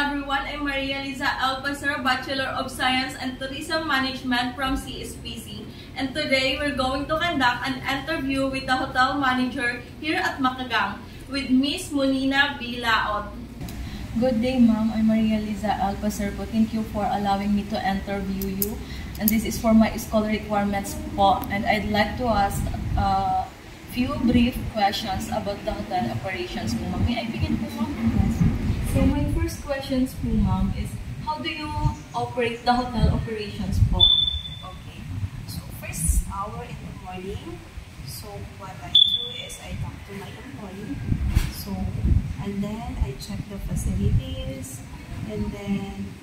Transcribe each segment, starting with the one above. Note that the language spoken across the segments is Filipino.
everyone, I'm Maria Liza Alpasar, Bachelor of Science and Tourism Management from CSPC. And today, we're going to conduct an interview with the hotel manager here at Makagang with Miss Monina B. Laot. Good day, ma'am. I'm Maria Liza Alpasar po. Thank you for allowing me to interview you. And this is for my school requirements po. And I'd like to ask a few brief questions about the hotel operations po, ma'am. May I begin po, ma'am? Yes. So my first questions po, ma'am, is how do you operate the hotel operations po? Okay. So first hour in the morning, so what I do is I talk to my employee. So and then I check the facilities and then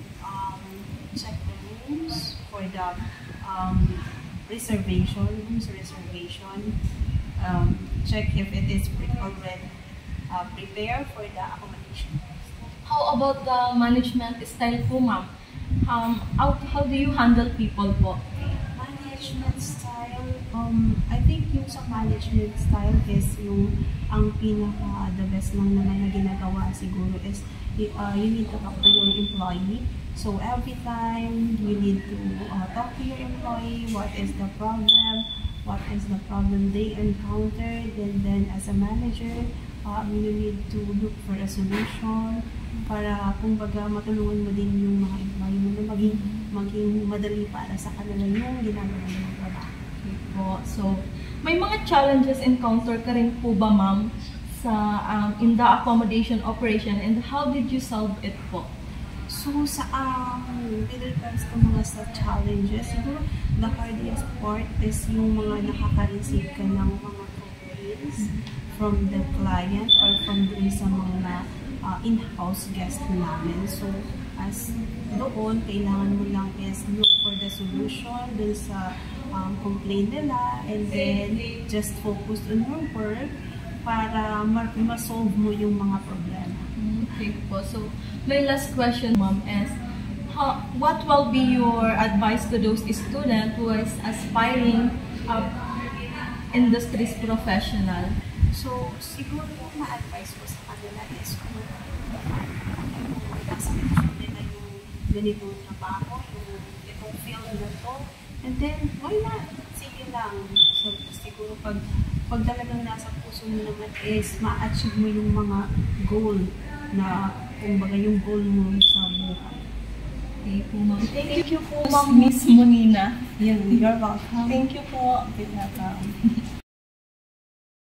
check the rooms for the reservation, check if it is already prepared for the accommodation. How about the management style po, ma'am? How do you handle people po? Management style, I think yung sa management style is yung ang the best lang naman na ginagawa siguro is you need to talk to your employee. So every time you need to talk to your employee, what is the problem they encountered, and then as a manager, you need to look for a solution para kumbaga matulungan mo din yung mga employee mo na maging madali para sa kanila yung ginagawa ng trabaho. Okay po. So, may mga challenges encounter ka rin po ba, ma'am, sa in the accommodation operation, and how did you solve it po? So, sa with regards to mga sa challenges, siguro the hardest part is yung mga nakaka-receive ka ng mga complaints from the client or from dun sa mga in-house guest namin. So, as doon, kailangan mo lang is look for the solution dun sa complaint nila, and then just focus on your work para ma-solve mo yung mga problema. Okay po. So, my last question, ma'am, is what will be your advice to those students who is aspiring industries professional? So, siguro yung ma-advise ko sa kanila is kung nasa nila yung ganitong trabaho, yung itong field na to, and then, why not? Sige lang. So, siguro pag talagang nasa puso mo naman is ma-achieve mo yung mga goal na, kumbaga yung goal mo sa buhay. Okay po, ma'am. Thank you po, ma'am, Miss Monina. You're welcome. Thank you po.